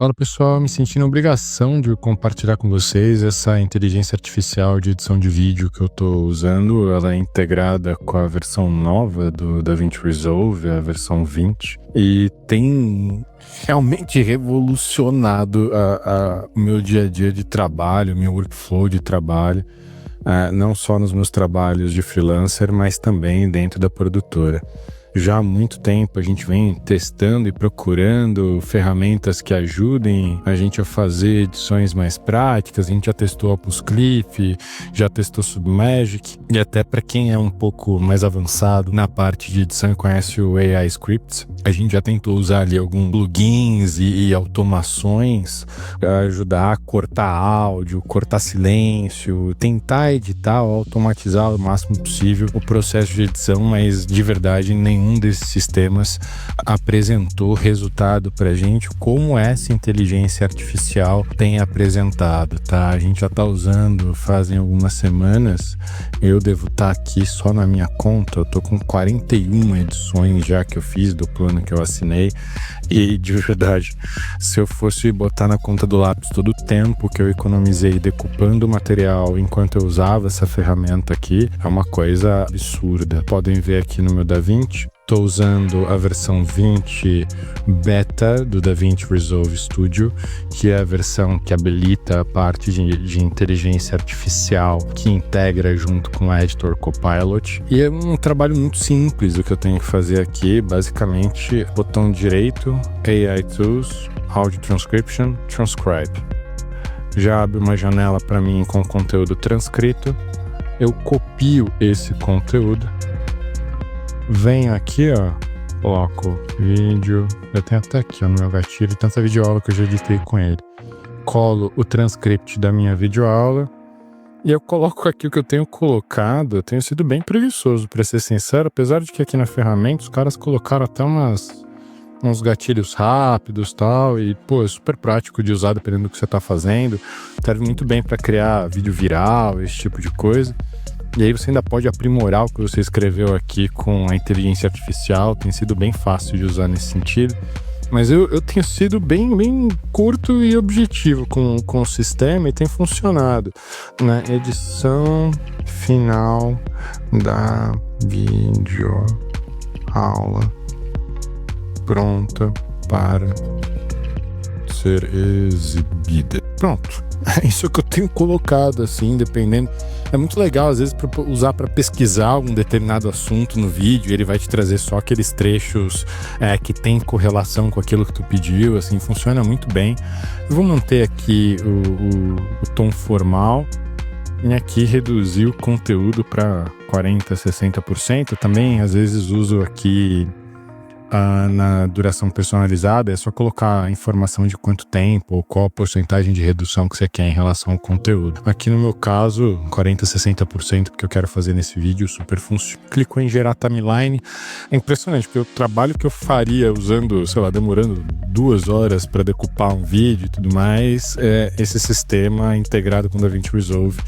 Fala pessoal, me sentindo obrigação de compartilhar com vocês essa inteligência artificial de edição de vídeo que eu estou usando. Ela é integrada com a versão nova do DaVinci Resolve, a versão 20, e tem realmente revolucionado o meu dia a dia de trabalho, meu workflow de trabalho, não só nos meus trabalhos de freelancer, mas também dentro da produtora. Já há muito tempo a gente vem testando e procurando ferramentas que ajudem a gente a fazer edições mais práticas. A gente já testou Opus Clip, já testou Submagic, e até para quem é um pouco mais avançado na parte de edição e conhece o AI Scripts, a gente já tentou usar ali alguns plugins e automações para ajudar a cortar áudio, cortar silêncio, tentar editar ou automatizar o máximo possível o processo de edição, mas de verdade nenhum desses sistemas apresentou resultado pra gente como essa inteligência artificial tem apresentado, tá? A gente já tá usando fazem algumas semanas. Eu devo estar aqui só na minha conta, eu tô com 41 edições já que eu fiz do plano que eu assinei, e de verdade, se eu fosse botar na conta do lápis todo o tempo que eu economizei decupando o material enquanto eu usava essa ferramenta aqui, é uma coisa absurda. Podem ver aqui no meu DaVinci. Estou usando a versão 20 beta do DaVinci Resolve Studio, que é a versão que habilita a parte de inteligência artificial que integra junto com o Editor Copilot. E é um trabalho muito simples o que eu tenho que fazer aqui, basicamente botão direito, AI Tools, Audio Transcription, Transcribe. Já abre uma janela para mim com conteúdo transcrito, eu copio esse conteúdo, venho aqui, ó, coloco vídeo, eu tenho até aqui ó, no meu gatilho, tanta videoaula que eu já editei com ele. Colo o transcript da minha videoaula e eu coloco aqui o que eu tenho colocado. Eu tenho sido bem preguiçoso, pra ser sincero, apesar de que aqui na ferramenta os caras colocaram até uns gatilhos rápidos e tal, e pô, é super prático de usar dependendo do que você tá fazendo. Serve muito bem para criar vídeo viral, esse tipo de coisa. E aí você ainda pode aprimorar o que você escreveu aqui com a inteligência artificial. Tem sido bem fácil de usar nesse sentido. Mas eu tenho sido bem curto e objetivo com o sistema e tem funcionado. Na edição final da videoaula pronta para ser exibida. Pronto. É isso que eu tenho colocado, assim, dependendo. É muito legal, às vezes, para usar para pesquisar algum determinado assunto no vídeo, ele vai te trazer só aqueles trechos que tem correlação com aquilo que tu pediu, assim, funciona muito bem. Eu vou manter aqui o tom formal e aqui reduzir o conteúdo para 40%, 60%. Também, às vezes, uso aqui na duração personalizada, é só colocar a informação de quanto tempo ou qual a porcentagem de redução que você quer em relação ao conteúdo. Aqui no meu caso, 40%, 60%, porque eu quero fazer nesse vídeo, super funciona. Clicou em gerar timeline, é impressionante, porque o trabalho que eu faria usando, sei lá, demorando 2 horas para decupar um vídeo e tudo mais, esse sistema integrado com o DaVinci Resolve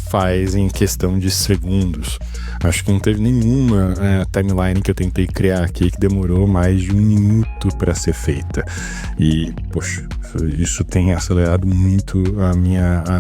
faz em questão de segundos. Acho que não teve nenhuma timeline que eu tentei criar aqui que demorou mais de 1 minuto para ser feita. E, poxa, isso tem acelerado muito a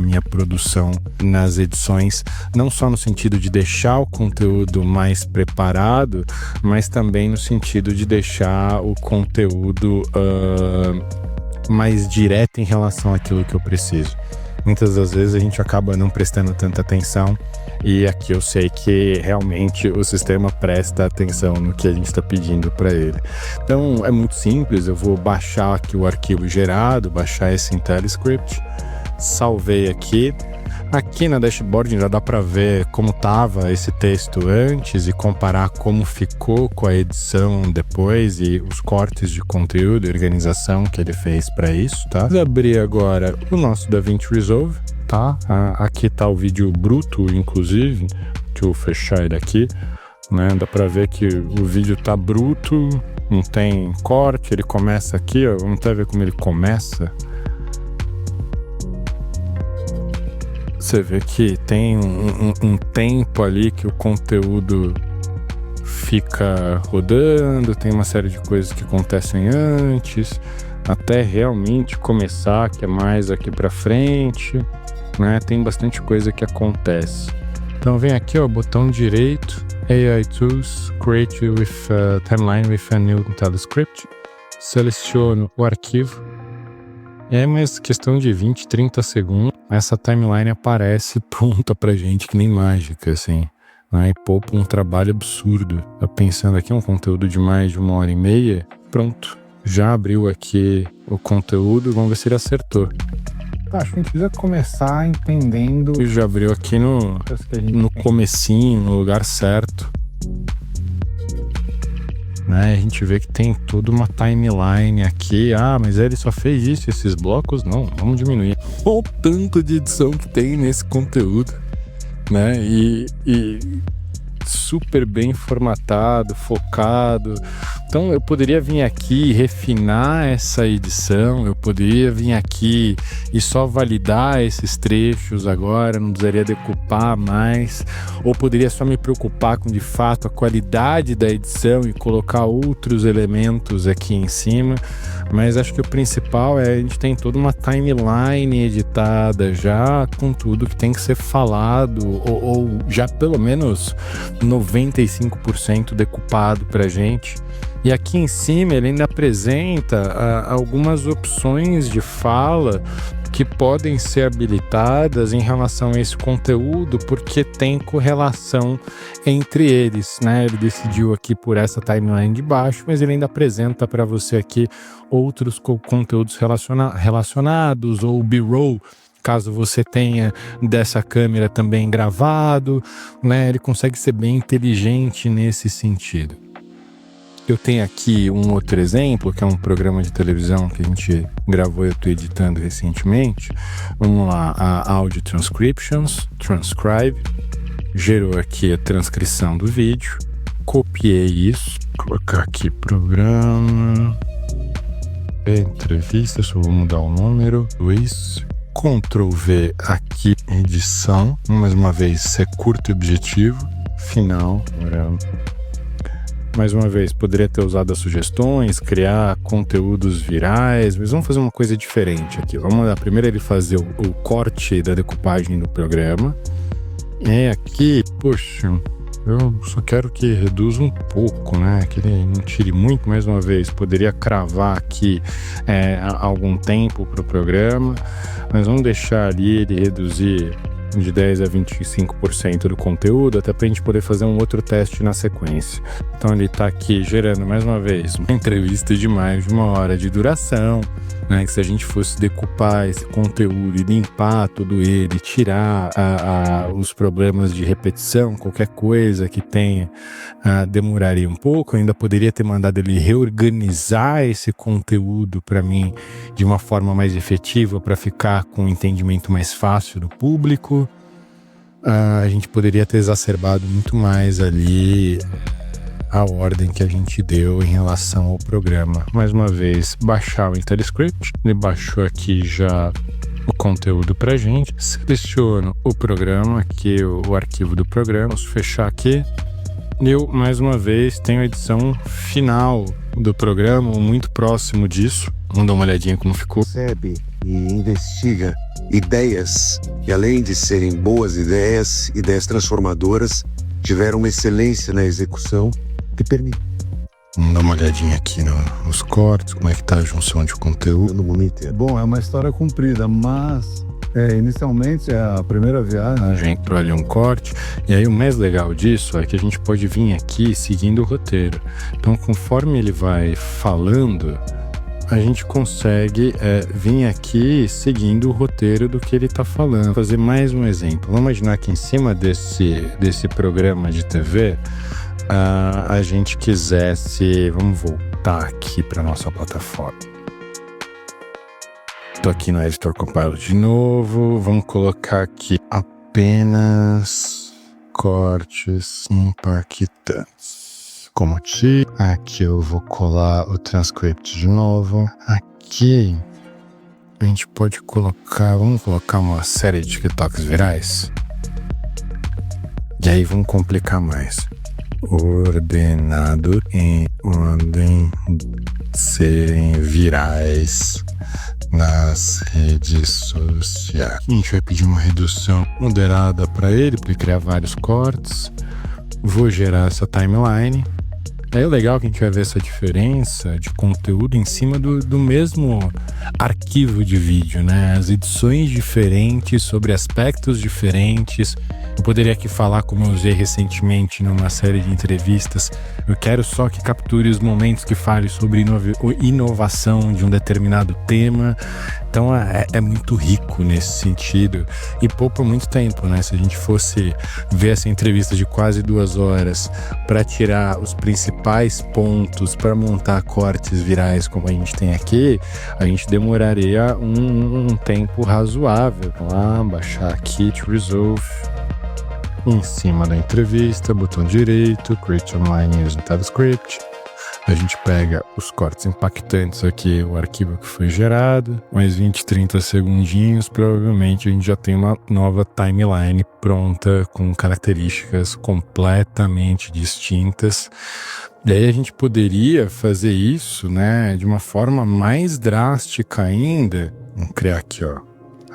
minha produção nas edições, não só no sentido de deixar o conteúdo mais preparado, mas também no sentido de deixar o conteúdo mais direto em relação àquilo que eu preciso. Muitas das vezes a gente acaba não prestando tanta atenção, e aqui eu sei que realmente o sistema presta atenção no que a gente está pedindo para ele. Então é muito simples, eu vou baixar aqui o arquivo gerado, baixar esse IntelliScript, salvei aqui. Aqui na dashboard já dá para ver como estava esse texto antes e comparar como ficou com a edição depois e os cortes de conteúdo e organização que ele fez para isso, tá? Vou abrir agora o nosso DaVinci Resolve, tá? Aqui tá o vídeo bruto, inclusive. Deixa eu fechar ele aqui, né? Dá para ver que o vídeo tá bruto, não tem corte, ele começa aqui, ó. Vamos até ver como ele começa. Você vê que tem um tempo ali que o conteúdo fica rodando, tem uma série de coisas que acontecem antes, até realmente começar, que é mais aqui para frente, né? Tem bastante coisa que acontece. Então vem aqui, ó, botão direito, AI Tools, Create with Timeline with a New IntelliScript. Seleciono o arquivo. É mais questão de 20, 30 segundos. Essa timeline aparece pronta pra gente, que nem mágica, assim. Né? E poupa um trabalho absurdo. Tá pensando aqui, um conteúdo de mais de 1h30. Pronto. Já abriu aqui o conteúdo. Vamos ver se ele acertou. Acho que a gente precisa começar entendendo. Ele já abriu aqui no comecinho, no lugar certo. Né? A gente vê que tem toda uma timeline aqui. Ah, mas ele só fez isso, esses blocos? Não, vamos diminuir. Olha o tanto de edição que tem nesse conteúdo, né? E super bem formatado, focado. Então eu poderia vir aqui e refinar essa edição, eu poderia vir aqui e só validar esses trechos agora, não precisaria decupar mais, ou poderia só me preocupar com de fato a qualidade da edição e colocar outros elementos aqui em cima. Mas acho que o principal é a gente tem toda uma timeline editada já com tudo que tem que ser falado, ou já pelo menos 95% decupado pra gente. E aqui em cima ele ainda apresenta algumas opções de fala que podem ser habilitadas em relação a esse conteúdo, porque tem correlação entre eles, né? Ele decidiu aqui por essa timeline de baixo, mas ele ainda apresenta para você aqui outros conteúdos relacionados, ou B-roll, caso você tenha dessa câmera também gravado, né? Ele consegue ser bem inteligente nesse sentido. Eu tenho aqui um outro exemplo, que é um programa de televisão que a gente gravou e eu estou editando recentemente. Vamos lá, a Audio Transcriptions, Transcribe, gerou aqui a transcrição do vídeo, copiei isso, colocar aqui programa, entrevista, só vou mudar o número, isso, Ctrl V aqui, edição, mais uma vez, isso é curto e objetivo, final, mais uma vez, poderia ter usado as sugestões, criar conteúdos virais, mas vamos fazer uma coisa diferente aqui. Vamos lá, primeiro ele fazer o corte da decupagem do programa. E aqui, poxa, eu só quero que reduza um pouco, né? Que ele não tire muito, mais uma vez. Poderia cravar aqui algum tempo para o programa, mas vamos deixar ali ele reduzir de 10% a 25% do conteúdo, até para a gente poder fazer um outro teste na sequência. Então ele está aqui gerando, mais uma vez, uma entrevista de mais de 1 hora de duração, né? Que se a gente fosse decupar esse conteúdo e limpar todo ele, tirar os problemas de repetição, qualquer coisa que tenha, demoraria um pouco. Eu ainda poderia ter mandado ele reorganizar esse conteúdo para mim de uma forma mais efetiva, para ficar com um entendimento mais fácil do público. A gente poderia ter exacerbado muito mais ali a ordem que a gente deu em relação ao programa. Mais uma vez, baixar o IntelliScript. Ele baixou aqui já o conteúdo pra gente. Seleciono o programa, aqui o arquivo do programa. Vamos fechar aqui. Eu, mais uma vez, tenho a edição final do programa, muito próximo disso. Vamos dar uma olhadinha como ficou. Percebe e investiga ideias que, além de serem boas ideias transformadoras, tiveram uma excelência na execução que permite. Vamos dar uma olhadinha aqui nos cortes, como é que tá a junção de conteúdo. No momento inteiro. Bom, é uma história comprida, mas inicialmente é a primeira viagem. A gente entrou ali um corte, e aí o mais legal disso é que a gente pode vir aqui seguindo o roteiro. Então, conforme ele vai falando, a gente consegue vir aqui seguindo o roteiro do que ele está falando. Vou fazer mais um exemplo. Vamos imaginar que em cima desse programa de TV, a gente quisesse... Vamos voltar aqui para nossa plataforma. Estou aqui no Editor Copilot de novo. Vamos colocar aqui apenas cortes impactantes. Como aqui. Aqui eu vou colar o transcript de novo. Aqui a gente pode colocar... Vamos colocar uma série de TikToks virais. E aí vamos complicar mais. Ordenado em ordem serem virais nas redes sociais. A gente vai pedir uma redução moderada para ele criar vários cortes. Vou gerar essa timeline. É legal que a gente vai ver essa diferença de conteúdo em cima do mesmo arquivo de vídeo, né? As edições diferentes sobre aspectos diferentes. Eu poderia aqui falar, como eu usei recentemente numa série de entrevistas, eu quero só que capture os momentos que fale sobre inovação de um determinado tema. Então é muito rico nesse sentido e poupa muito tempo, né? Se a gente fosse ver essa entrevista de quase 2 horas para tirar os principais pontos, para montar cortes virais como a gente tem aqui, a gente demoraria um tempo razoável. Vamos lá, baixar aqui, to resolve. Em cima da entrevista, botão direito, Create Online using TypeScript. A gente pega os cortes impactantes aqui, o arquivo que foi gerado, mais 20, 30 segundinhos, provavelmente a gente já tem uma nova timeline pronta, com características completamente distintas. E aí a gente poderia fazer isso, né, de uma forma mais drástica ainda. Vamos criar aqui, ó,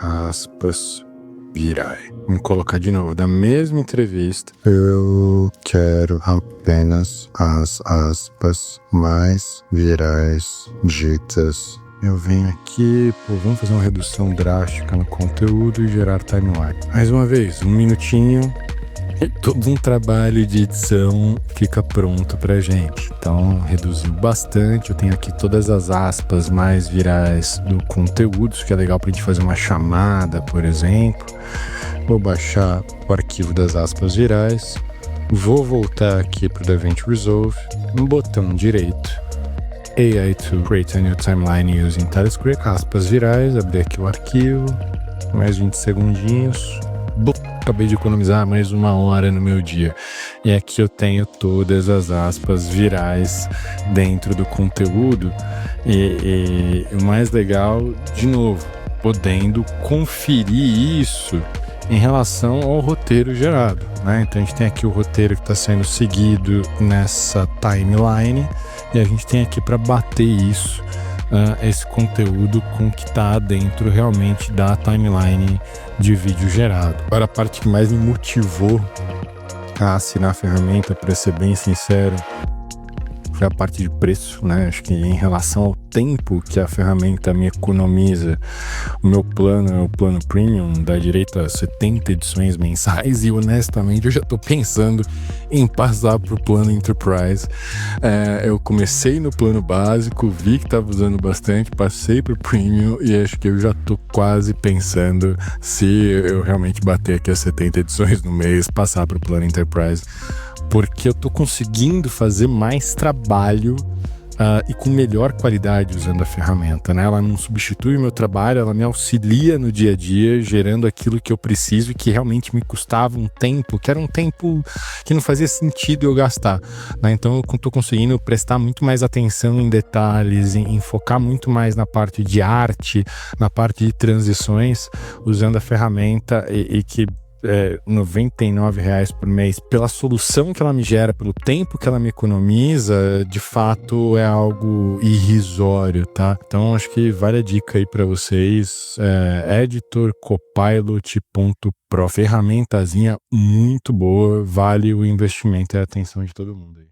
aspas, virais. Vamos colocar de novo, da mesma entrevista. Eu quero apenas as aspas mais virais ditas. Eu venho aqui, vamos fazer uma redução drástica no conteúdo e gerar timeline. Mais uma vez, 1 minutinho. E todo um trabalho de edição fica pronto pra gente. Então, reduziu bastante. Eu tenho aqui todas as aspas mais virais do conteúdo, isso que é legal pra gente fazer uma chamada, por exemplo. Vou baixar o arquivo das aspas virais. Vou voltar aqui pro Event Resolve. No botão direito, AI to create a new timeline using TypeScript. Aspas virais, abrir aqui o arquivo. Mais 20 segundinhos. Acabei de economizar mais 1 hora no meu dia. E aqui eu tenho todas as aspas virais dentro do conteúdo. E o mais legal, de novo, podendo conferir isso em relação ao roteiro gerado, né? Então a gente tem aqui o roteiro que está sendo seguido nessa timeline e a gente tem aqui para bater isso, esse conteúdo com o que está dentro realmente da timeline de vídeo gerado. Agora a parte que mais me motivou a assinar a ferramenta, para ser bem sincero, foi a parte de preço, né? Acho que em relação ao tempo que a ferramenta me economiza, o meu plano é o plano Premium, dá direito a 70 edições mensais e honestamente eu já tô pensando em passar pro plano Enterprise. Eu comecei no plano básico, vi que tava usando bastante, passei pro Premium e acho que eu já tô quase pensando se eu realmente bater aqui as 70 edições no mês, passar pro plano Enterprise. Porque eu tô conseguindo fazer mais trabalho e com melhor qualidade usando a ferramenta, né? Ela não substitui o meu trabalho, ela me auxilia no dia a dia, gerando aquilo que eu preciso e que realmente me custava um tempo, que era um tempo que não fazia sentido eu gastar, né? Então eu tô conseguindo prestar muito mais atenção em detalhes, em focar muito mais na parte de arte, na parte de transições, usando a ferramenta e que R$99 por mês, pela solução que ela me gera, pelo tempo que ela me economiza, de fato é algo irrisório, tá? Então acho que vale a dica aí para vocês, editorcopilot.pro, ferramentazinha muito boa, vale o investimento e a atenção de todo mundo aí.